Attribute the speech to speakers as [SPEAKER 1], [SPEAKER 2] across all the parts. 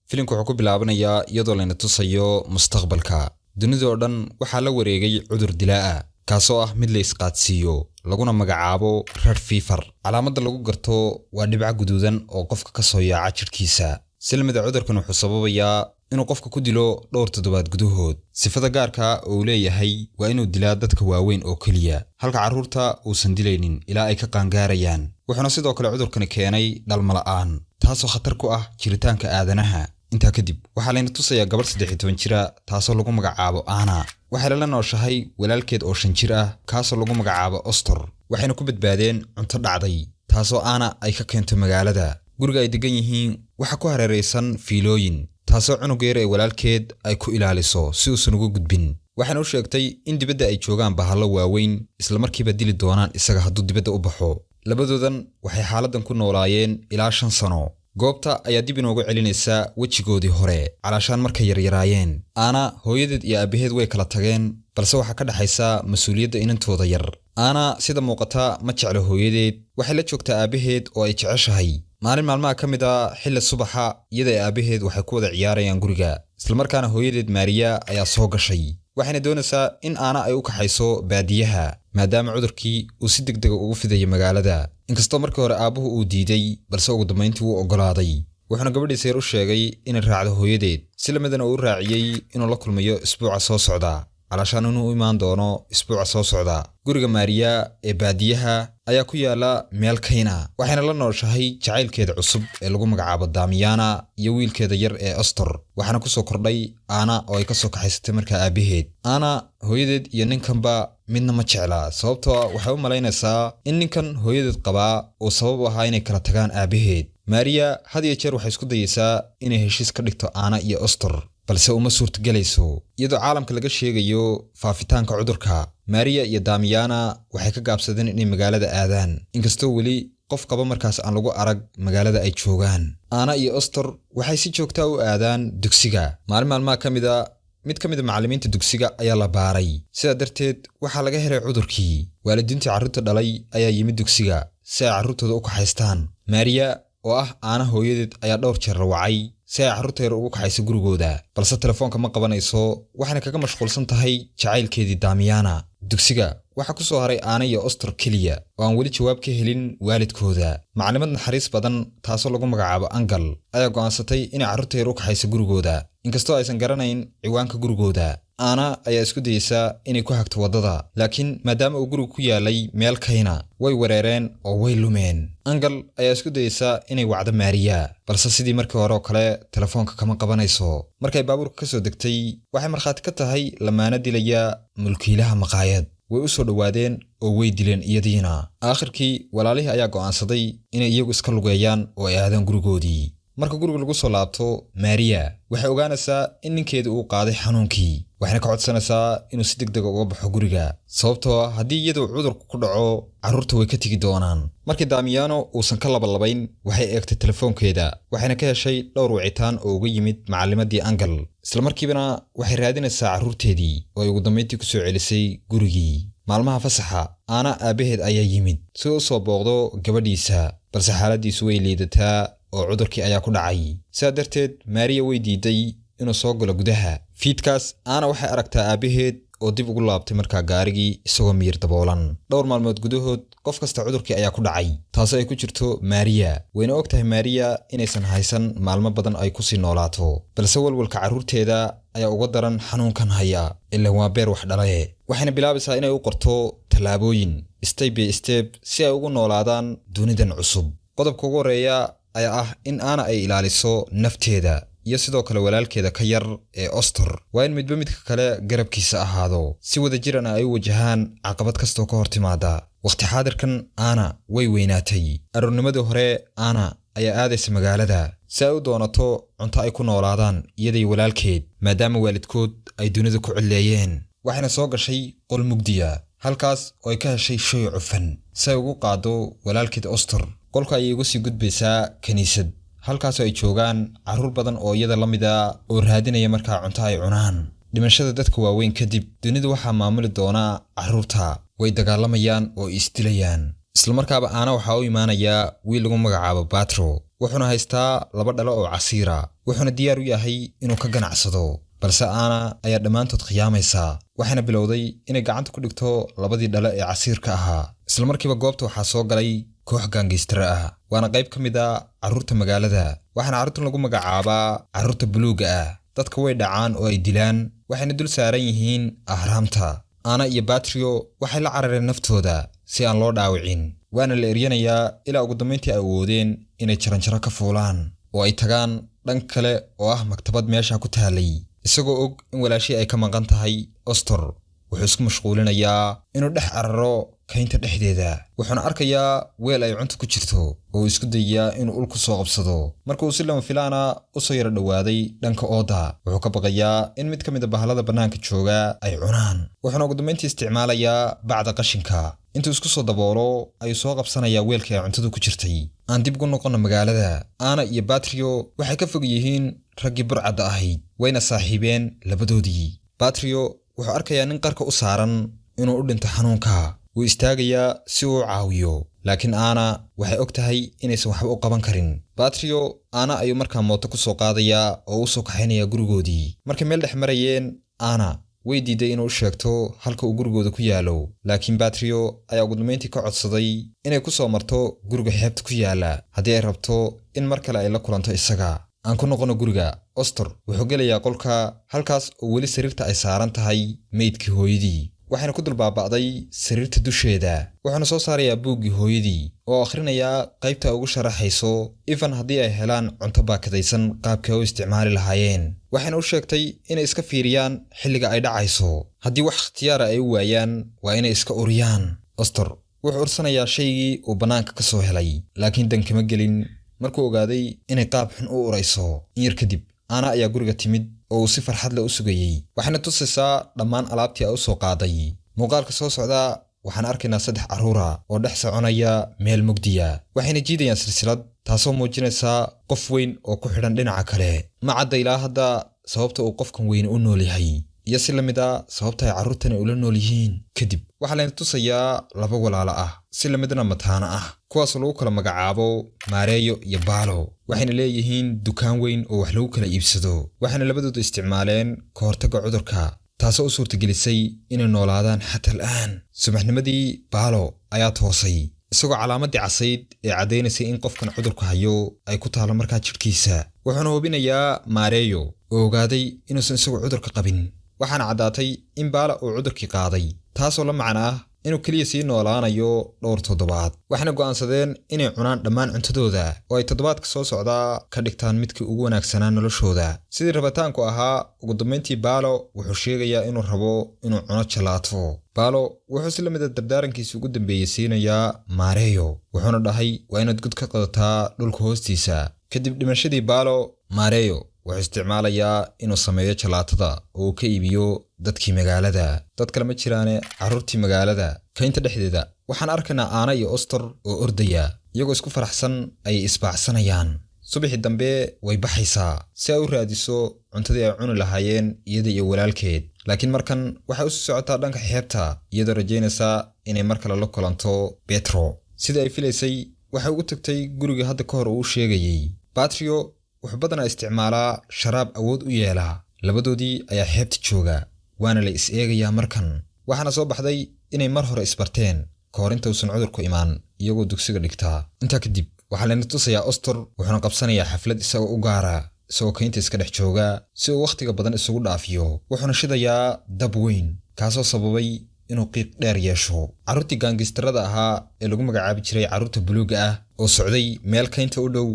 [SPEAKER 1] filimku wuxuu ku bilaabanayaa iyadoo la tusayo mustaqbalka. Dunida oo dhan waxaa la wareegay cudur dilaa ah kaasoo ah mid la isqaadsiiyo laguna magacaabo red fever. Calaamadda lagu garto waa dhibco guduudan oo qofka ka soo yaaca jirkiisa. Silmada cudurkan wuxuu sababayaa inuu qofka ku dilo dhowr toddobaad gudahood. Sifada gaarka uu leeyahay waa inuu dilaa dadka waaweyn oo kaliya, halka carruurta uusan dilaynin ilaa ay ka qaangaarayaan. Wuxuuna sidoo kale cudurkani keenay dhalmo la'aan, taasoo khatar ku ah jiritaanka aadanaha. intaa kadib waxaa la tusayaa gabar 13 jira taasoo lagu magacaabo Anna. waxay la nooshahay walaalkeed oo 5 jir ah kaasoo lagu magacaabo Ostor. waxayna ku badbaadeen cunto dhacday taasoo Anna ay ka keentay magaalada. guriga ay degan yihiin waxa ku hareeraysan fiilooyin taasoo cunugeer ee walaalkeed ay ku ilaaliso si uusan uga gudbin. waxaana u sheegtay in dibadda ay joogaan bahalo waaweyn isla markiiba dili doonaan isaga hadduu dibadda u baxo. labadoodan waxay xaaladdan ku noolaayeen ilaa 5 sano. goobta ayaa dib inoogu celinaysa wejigoodii hore calaashaan markay yaryaraayeen. Anna hooyadeed iyo aabaheed way kala tageen, balse waxaa ka dhaxaysa mas'uuliyadda inantooda yar. Anna sida muuqata ma jeclo hooyadeed, waxay la joogtaa aabaheed oo ay jeceshahay. maalin maalmaha ka mid ah xilli subaxa iyada iyo aabaheed waxay ku wada ciyaarayaan guriga, isla markaana hooyadeed Maria ayaa soo gashay. waxayna doonaysaa in Anna ay u kaxayso baadiyaha maadaama cudurkii uu si degdeg ugu fidayo magaalada. inkastoo markii hore aabuhu uu diiday, balse ugu dambeyntii wuu ogolaaday. wuxuuna gabadhiisa yar u sheegay inay raacdo hooyadeed, si lamidana uu raaciyay inuu la kulmayo isbuuca soo socda, calaashaan inuu u imaan doono isbuuca soo socda. guriga Maria ee baadiyaha ayaa ku yaala meel kayna, waxayna la nooshahay jacaylkeeda cusub ee lagu magacaabo Damiana iyo wiilkeeda yar ee Ostor. waxaana ku soo kordhay Anna oo ay ka soo kaxaysatay markaa aabaheed. Anna hooyadeed iyo ninkanba midna ma jecla, sababtoo waxay u malaynaysaa in ninkan hooyadeed qabaa uu sabab u ahaa inay kala tagaan aabaheed. Maria had iyo jeer waxay isku dayaysaa inay heshiis ka dhigto Anna iyo Ostor, balse uma suurtagelayso iyadoo caalamka laga sheegayo faafitaanka cudurka. Maria iyo Damiana waxay ka gaabsadeen inay magaalada aadaan, inkastoo weli qof qaba markaas aan lagu arag magaalada ay joogaan. Anna iyo Ostor waxay si joogta u aadaan dugsiga. maalmaha ka mid ka mid macallimiinta dugsiga ayaa la baaray, sidaa darteed waxaa laga helay cudurkii. waalidiintii carruurta dhalay ayaa yimid dugsiga si ay carruurtooda u kaxaystaan. Maria oo ah Anna hooyadeed ayaa dhowr jeer wacay si ay carruurta yar ugu kaxayso gurigooda, balse telefoonka ma qabanayso, waxayna kaga mashquulsan tahay jacaylkeedii Damiana. dugsiga waxaa ku soo haray Anna iyo Ostor kaliya oo aan weli jawaab ka helin waalidkooda. macallimad naxariis badan taasoo lagu magacaabo Angal ayaa go'aansatay inay carruurta yar u kaxayso gurigooda, inkastoo aysan garanayn ciwaanka gurigooda. Anna ayaa isku dayaysa inay ku hagto waddada, laakiin maadaama uu gurigu ku yaalay meel kayna, way wareereen oo way lumeen. Angal ayaa isku dayaysa inay wacdo Maria, balse sidii markii hore oo kale telefoonka kama qabanayso. markay baabuurka ka soo degtay, waxay markhaati ka tahay lamaana dilaya mulkiilaha maqaayad. way u soo dhawaadeen oo way dileen iyadiina. aakhirkii walaalihii ayaa go'aansaday inay iyagu iska lugeeyaan oo ay aadaan gurigoodii. marka guriga lagu soo laabto, Maria waxay ogaanaysaa in ninkeedu uu qaaday xanuunkii, waxayna ka codsanaysaa inuu si degdeg uga baxo guriga, sababtoo haddii iyadu cudurku ku dhaco carruurta way ka tegi doonaan. markii Damiano uusan ka labalabayn, waxay eegtay telefoonkeeda, waxayna ka heshay dhowr wicitaan oo uga yimid macallimadii Angal. isla markiibana waxay raadinaysaa carruurteedii oo ay ugu dambeyntii ku soo celisay gurigii. maalmaha fasaxa, Anna aabaheed ayaa yimid si uu soo booqdo gabadhiisa, balse xaaladiisu way liidataa oo cudurkii ayaa ku dhacay. sidaa darteed Maria way diiday inuu soo galo gudaha. fiidkaas Anna waxay aragtaa aabaheed oo dib ugu laabtay markaa gaarigii isagoo miyir daboolan. dhowr maalmood gudahood qof kasta cudurkii ayaa ku dhacay, taasoo ay ku jirto Maria. wayna og tahay Maria inaysan haysan maalmo badan ay ku sii noolaato, balse walwalka carruurteeda ayaa uga daran xanuunkan haya, ilaa waa beer wax dhalaye. waxayna bilaabaysaa inay u qorto tallaabooyin step by step si ay ugu noolaadaan dunidan cusub. qodobka ugu horeeya ayaa ah in Anna ay ilaaliso nafteeda iyo sidoo kale walaalkeeda ka yar ee Ostor. waa in midba midka kale garabkiisa ahaado, si wada jirana ay u wajahaan caqabad kastoo ka hor timaada. waqti xaadirkan Anna way weynaatay. aroornimadii hore Anna ayaa aadaysa magaalada si ay u doonato cunto ay ku noolaadaan iyadii walaalkeed, maadaama waalidkood ay dunida ku cilleeyeen. waxayna soo gashay qol mugdiya, halkaas oo ay ka heshay shay cufan si ay ugu qaado walaalkeed Ostor. qolka ayay uga sii gudbaysaa kaniisad, halkaasoo ay joogaan carruur badan oo iyada la mid ah oo raadinaya markaa cunto ay cunaan. dhimashada dadka waaweyn kadib, dunidu waxaa maamuli doona carruurta. way dagaalamayaan oo isdilayaan, isla markaaba aana waxa uu imaanayaa wiil lagu magacaabo Batro wuxuuna haystaa 2 dhalo oo casiira wuxuuna diyaar u yahay inuu ka ganacsado balse aana ayaa dhamaantood khiyaamaysa waxaana bilowday inay gacanta ku dhigto 2 dhalo ee casiirka ahaa isla markiiba goobta waxaa soo galay koox gaangistara ah waana qayb ka mid ah carruurta magaalada waxaana carruurtan lagu magacaabaa carruurta buluuga ah dadka way dhacaan oo ay dilaan waxayna dul saaran yihiin ahraamta aana iyo Batrio waxay la carareen naftooda si aan loo dhaawicin waana la eryanayaa ilaa ugu dambeyntii ay awoodeen inay jaranjaro ka fuulaan oo ay tagaan dhan kale oo ah maktabad meesha ku taalay isagoo og in walaashii ay ka maqan tahay Ostor wuxuu isku mashquulinayaa inuu dhex cararo kaynta dhexdeeda wuxuuna arkayaa weel ay cunto ku jirto oo isku dayaa inuu ul ku soo qabsado markuu si lama filaana u soo yara dhawaaday dhanka ooda wuxuu ka baqayaa in mid ka mid ah bahalada banaanka jooga ay cunaan wuxuuna ugu dambeyntii isticmaalayaa bacda qashinka intuu isku soo daboolo ayuu soo qabsanayaa weelkii ay cuntadu ku jirtay aan dib ugu noqono magaalada aana iyo Batrio waxay ka fog yihiin raggii burcadda ahayd wayna saaxiibeen labadoodii Batrio wuxuu arkayaa nin qarka u saaran inuu u dhinto xanuunka wuu istaagayaa si uu caawiyo laakiin aana waxay og tahay inaysan waxba u qaban karin Batrio aana ayuu markaa mooto ku soo qaadayaa oo u soo kaxaynayaa gurigoodii markay meel dhex marayeen aana way diiday inuu sheegto halka uu gurigooda ku yaalo laakiin Batrio ayaa ugu dambeyntii ka codsaday inay ku soo marto guriga xeebta ku yaala haddii ay rabto in mar kale ay la kulanto isaga aan ku noqono guriga Ostor wuxuu gelayaa qolka halkaas oo weli sariirta ay saaran tahay meydkii hooyadii waxayna ku dulbaabacday sariirta dusheeda wuxuuna soo saarayaa buuggii hooyadii oo akhrinayaa qaybta ugu sharaxayso even haddii ay helaan cunto baakadaysan qaabkay u isticmaali lahaayeen waxayna u sheegtay inay iska fiiriyaan xilliga ay dhacayso haddii wax ikhtiyaara ay u waayaan waa inay iska uriyaan Ostor wuxuu ursanayaa shaygii uu bannaanka ka soo helay laakiin dan kama gelin markuu ogaaday inay qaab xun u urayso in yar kadib aana ayaa guriga timid oo uu si farxad leh u sugayay waxaana tusaysaa dhammaan alaabtii ay u soo qaaday muuqaalka soo socda waxaan arkaynaa 3 carruura oo dhex soconaya meel mugdiya waxayna jiidayaan silsilad taasoo muujinaysa qof weyn oo ku xidhan dhinaca kale ma cadda ilaa hadda sababta uu qofkan weyn u nool yahay iyo si lamid ah sababta ay carruurtani ula nool yihiin kadib waxaa layna tusayaa 2 walaalo ah si lamidna mataana ah kuwaas lagu kala magacaabo Mareyo iyo Balo waxayna leeyihiin dukaan weyn oo wax lagu kala iibsado waxayna labadoodu isticmaaleen ka hortagga cudurka taasoo u suurtagelisay inay noolaadaan xataa al'aan subaxnimadii Balo ayaa toosay isagoo calaamadii casayd ee cadeynaysay in qofkan cudurku hayo ay ku taalo markaa jidhkiisa wuxuuna hubinayaa Mareyo oo ogaaday inuusan isagu cudurka qabin waxaana caddaatay in Balo uu cudurkii qaaday taasoo la macno ah inuu kaliya sii noolaanayo dhowr toddobaad waxayna go'aansadeen inay cunaan dhammaan cuntadooda oo ay toddobaadka soo socdaa ka dhigtaan midkii ugu wanaagsanaa noloshooda sidii rabitaanku ahaa ugu dambeyntii Balo wuxuu sheegayaa inuu rabo inuu cuno jalaato Balo wuxuu si lamid ah dardaarankiisa ugu dambeeyay siinayaa Mareyo wuxuuna dhahay waa inaad gud ka qadataa dhulka hoostiisa kadib dhimashadii Balo Mareyo wuxuu isticmaalayaa inuu sameeyo jalaatada oo uu ka iibiyo dadkii magaalada dad kale ma jiraane carruurtii magaalada kaynta dhexdeeda waxaan arkaynaa aana iyo Ostor oo ordaya iyagoo isku faraxsan ay isbaacsanayaan subaxii dambe way baxaysaa si ay u raadiso cuntadii ay cuni lahaayeen iyada iyo walaalkeed laakiin markan waxay u soo socotaa dhanka xeebta iyadoo rajaynaysa inay mar kale la kulanto Petro sidii ay filaysay waxay ugu tagtay guriga hadda ka hor uu sheegayay Batrio wuxuu badanaa isticmaalaa sharaab awood u yeela labadoodii ayaa xeebta jooga waana la is eegayaa markan waxaana soo baxday inay mar hore isbarteen ka hor inta uusan cudurku imaan iyagoo dugsiga dhigtaa intaa kadib waxaa layna tusayaa Ostor wuxuuna qabsanayaa xaflad isagoo u gaara isagoo kaynta iska dhex jooga si uu wakhtiga badan isugu dhaafiyo wuxuuna shidayaa dab weyn kaasoo sababay inuu qiiq dheer yeesho carruurtii gaangistarada ahaa ee lagu magacaabi jiray carruurta buluuga ah oo socday meel kaynta u dhow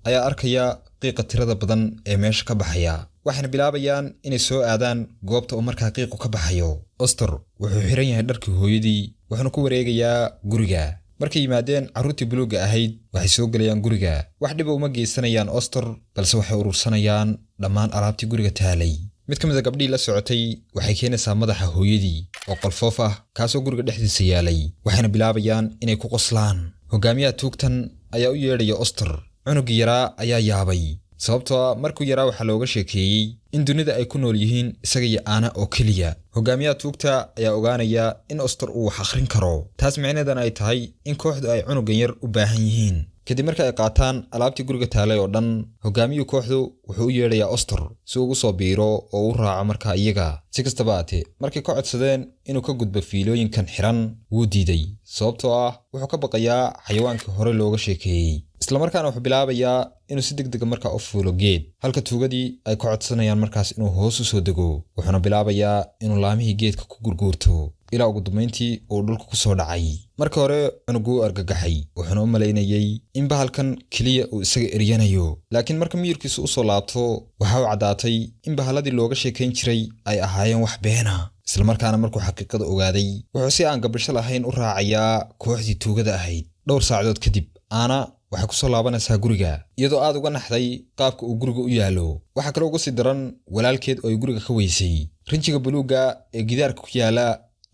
[SPEAKER 1] ayaa arkaya qiiqa tirada badan ee meesha ka baxaya waxayna bilaabayaan inay soo aadaan goobta uu markaa qiiqu ka baxayo Ostor wuxuu xiran yahay dharkii hooyadii wuxuuna ku wareegayaa guriga markay yimaadeen carruurtii buluuga ahayd waxay soo galayaan guriga wax dhib uma geysanayaan Ostor balse waxay urursanayaan dhammaan alaabtii guriga taalay mid ka mid ah gabdhii la socotay waxay keenaysaa madaxa hooyadii oo qolfoof ah kaasoo guriga dhexdiisa yaalay waxayna bilaabayaan inay ku qoslaan hogaamiyaha tuugtan ayaa u yeedhaya Ostor cunugii yaraa ayaa yaabay sababtoo markuu yaraa waxaa looga sheekeeyey in dunida ay ku nool yihiin isaga iyo aana oo keliya. hogaamiyaha tuugta ayaa ogaanaya in Oster uu wax akhrin karo, taas micnaheedana ay tahay in kooxdu ay cunugan yar u baahan yihiin. kadib marka ay qaataan alaabtii guriga taalay oo dhan, hogaamiyuhu kooxdu wuxuu u yeedhayaa Oster si uu ugu soo biiro oo u raaco markaa iyaga. si kastaba ahaatee, markay ka codsadeen inuu ka gudbo fiilooyinkan xiran, wuu diiday sababtoo ah wuxuu ka baqayaa xayawaankii hore looga sheekeeyey. isla markaana wuxuu bilaabayaa inuu si degdeg markaa u fuulo geed, halka tuugadii ay ka codsanayaan markaas inuu hoos u soo dego. wuxuuna bilaabayaa inuu laamihii geedka ku gurguurto ilaa ugu dambeyntii uu dhulka ku soo dhacay. marka hore cunugu argagaxay, wuxuuna u malaynayay in bahalkan keliya uu isaga eryanayo, laakiin marka miyirkiisu u soo laabto waxa uu caddaatay in bahaladii looga sheekayn jiray ay ahaayeen wax beena. isla markaana markuu xaqiiqada ogaaday, wuxuu si aan gabasho lahayn u raacayaa kooxdii tuugada ahayd. dhowr saacadood kadib, aana waxay ku soo laabanaysaa guriga iyadoo aad uga naxday qaabka uu guriga u yaalo. waxa kale uga sii daran walaalkeed oo ay guriga ka weysay. rinjiga buluuga ee gidaarka ku yaala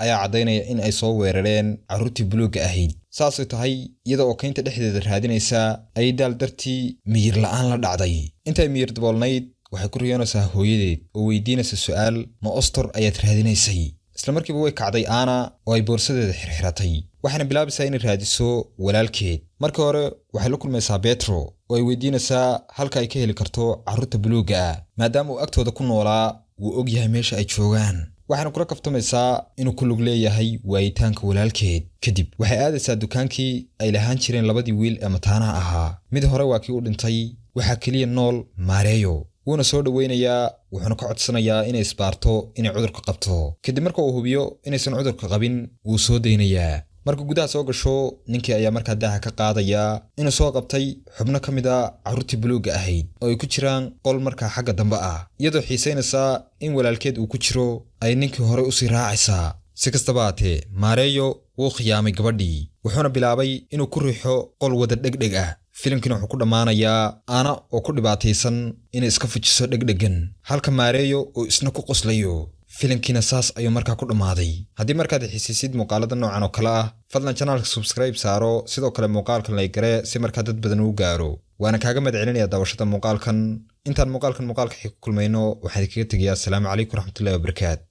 [SPEAKER 1] ayaa caddaynaya in ay soo weerareen carruurtii buluuga ahayd. saasay tahay, iyada oo kaynta dhexdeeda raadinaysa ayay daal dartii miyir la'aan la dhacday. intay miyir daboolnayd waxay ku riyoonaysaa hooyadeed oo weydiinaysa su'aal, ma Oster ayaad raadinaysay? isla markiiba way kacday aana oo ay boorsadeeda xirxiratay, waxayna bilaabaysaa inay raadiso walaalkeed. marka hore waxay la kulmaysaa Petro oo ay weydiinaysaa halka ay ka heli karto carruurta buluuga ah, maadaama uu agtooda ku noolaa wuu og yahay meesha ay joogaan. waxayna kula kaftamaysaa inuu ku lug leeyahay waayitaanka walaalkeed. kadib waxay aadaysaa dukaankii ay lahaan jireen labadii wiil ee mataanaha ahaa. mid hore waa kii u dhintay, waxaa keliya nool Maareeyo. wuuna soo dhaweynayaa, wuxuuna ka codsanayaa inay isbaarto inay cudurka qabto. kadib marka uu hubiyo inaysan cudurka qabin, wuu soo daynayaa. marka gudaha soo gasho, ninkii ayaa markaa daaha ka qaadayaa inuu soo qabtay xubno ka mid a carruurtii buluuga ahayd oo ay ku jiraan qol markaa xagga dambe ah. iyadoo xiisaynaysaa in walaalkeed uu ku jiro, ay ninkii hore u sii raacaysaa. si kastaba haatee, Maareeyo wuu khiyaamay gabadhii, wuxuuna bilaabay inuu ku riixo qol wada dhegdheg ah. filimkina wuxuu ku dhammaanayaa aana oo ku dhibaataysan inay iska fujiso dhegdhegan, halka Maareeyo uu isna ku qoslayo. filimkiina saas ayuu markaa ku dhammaaday. haddii markaad xiisiisid muuqaalada noocan oo kale ah, fadlan channelka subscribe saaro, sidoo kale muuqaalkan like gare si markaa dad badan uu gaaro. waana kaaga mahadcelinayaa daawashada muuqaalkan. intaan muuqaalka xig ku kulmayno, waxaan idinkaga tegayaa asalaamu calaykum waraxmatullaahi wabarakaatu.